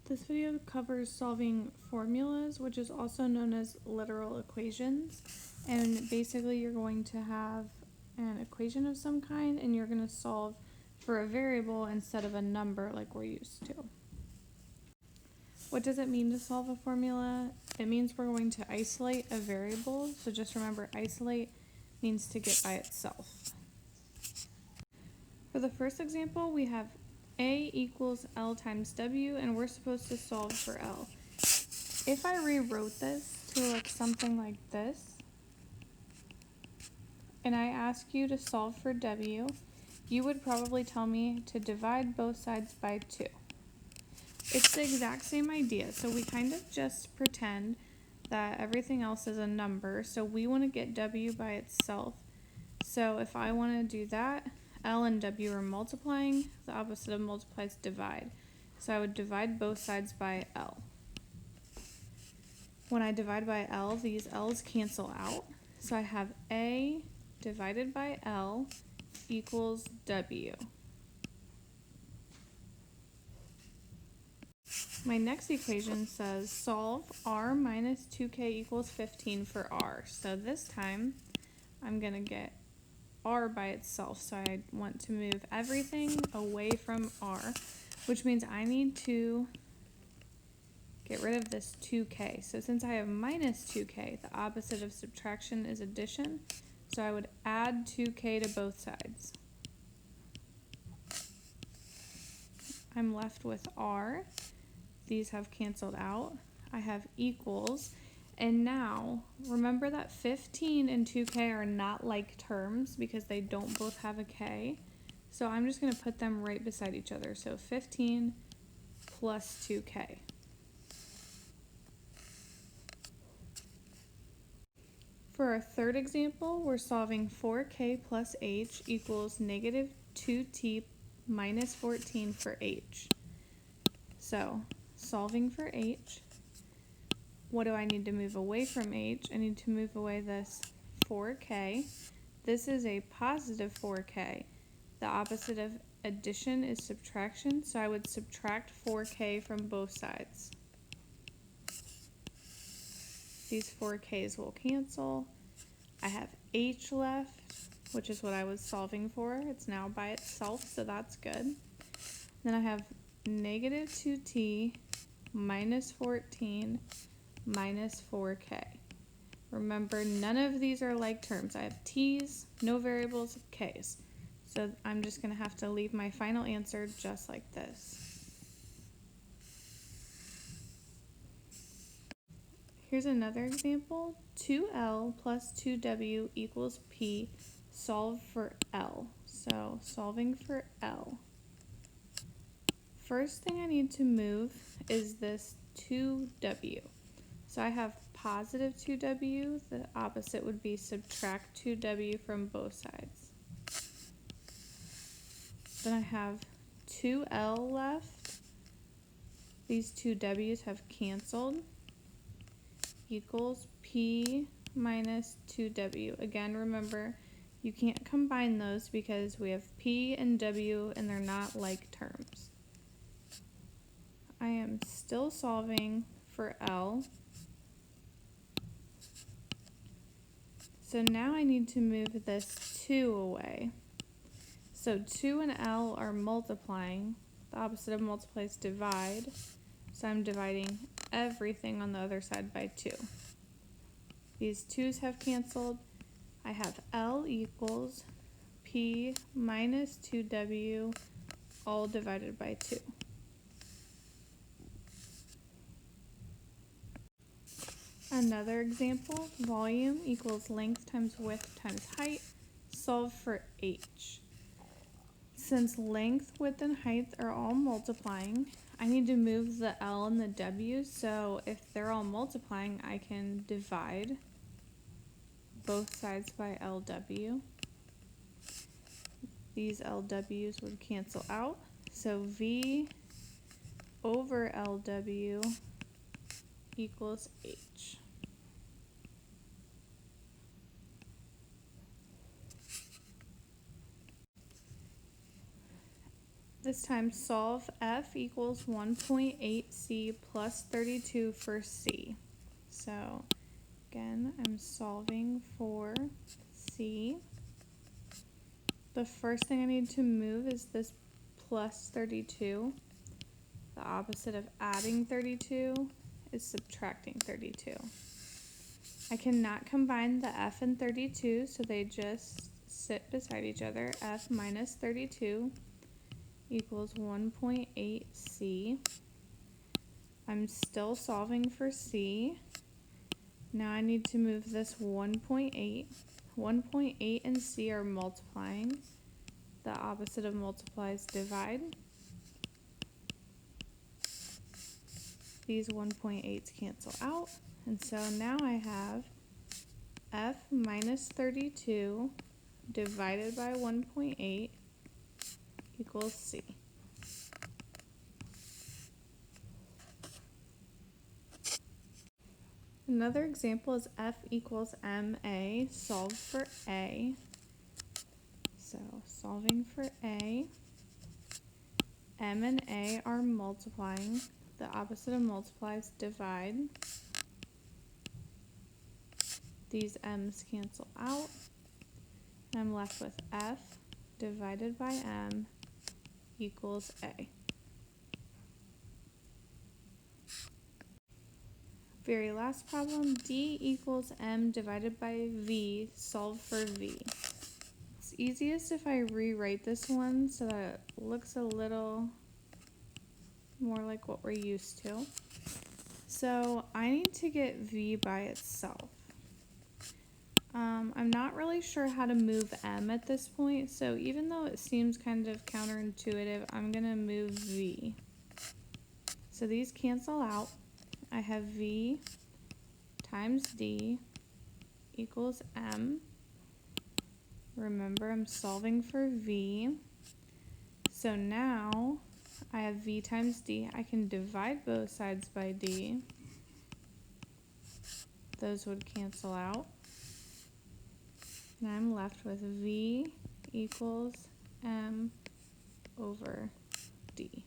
This video covers solving formulas, which is also known as literal equations. And basically you're going to have an equation of some kind and you're going to solve for a variable instead of a number like we're used to. What does it mean to solve a formula? It means we're going to isolate a variable. So just remember, isolate means to get by itself. For the first example, we have A equals L times W, and we're supposed to solve for L. If I rewrote this to look something like this, and I ask you to solve for W, you would probably tell me to divide both sides by 2. It's the exact same idea, so we kind of just pretend that everything else is a number, so we want to get W by itself. So if I want to do that, L and W are multiplying, the opposite of multiply is divide. So I would divide both sides by L. When I divide by L, these L's cancel out. So I have A divided by L equals W. My next equation says solve R minus 2k equals 15 for R. So this time I'm going to get R by itself. So I want to move everything away from R, which means I need to get rid of this 2k. So since I have minus 2k, the opposite of subtraction is addition. So I would add 2k to both sides. I'm left with R. These have canceled out. I have equals. And now, remember that 15 and 2k are not like terms because they don't both have a k. So I'm just going to put them right beside each other. So 15 plus 2k. For our third example, we're solving 4k plus h equals negative 2t minus 14 for h. So, solving for h, what do I need to move away from h? I need to move away this 4k. This is a positive 4k. The opposite of addition is subtraction, so I would subtract 4k from both sides. These 4k's will cancel. I have h left, which is what I was solving for. It's now by itself, so that's good. Then I have negative 2t minus 14 minus 4k. Remember, none of these are like terms. I have t's, no variables, k's. So I'm just going to have to leave my final answer just like this. Here's another example. 2L plus 2W equals P. Solve for L. So solving for L. First thing I need to move is this 2W. So I have positive 2W. The opposite would be subtract 2W from both sides. Then I have 2L left. These two W's have canceled. Equals P minus 2W. Again, remember, you can't combine those because we have P and W and they're not like terms. I am still solving for L. So now I need to move this 2 away. So 2 and L are multiplying. The opposite of multiply is divide. So I'm dividing everything on the other side by 2. These 2's have canceled. I have L equals P minus 2W all divided by 2. Another example, volume equals length times width times height. Solve for h. Since length, width, and height are all multiplying, I need to move the L and the W, so if they're all multiplying, I can divide both sides by LW. These LWs would cancel out, so V over LW equals H. this time solve f equals 1.8c plus 32 for c. So again, I'm solving for c. The first thing I need to move is this plus 32. The opposite of adding 32 is subtracting 32. I cannot combine the f and 32, so they just sit beside each other. F minus 32 equals 1.8c. I'm still solving for c. Now I need to move this 1.8. 1.8 and c are multiplying. The opposite of multiply is divide. These 1.8s cancel out. And so now I have f minus 32 divided by 1.8 equals c. Another example is f equals ma. Solve for a. So solving for a, m and a are multiplying. The opposite of multiply is divide. These m's cancel out. And I'm left with f divided by m equals a. Very last problem, d equals m divided by v. Solve for v. It's easiest if I rewrite this one so that it looks a little more like what we're used to. So I need to get v by itself. I'm not really sure how to move m at this point, so even though it seems kind of counterintuitive, I'm going to move v. So these cancel out. I have v times d equals m. Remember, I'm solving for v. So now I have v times d. I can divide both sides by d. Those would cancel out. And I'm left with v equals m over d.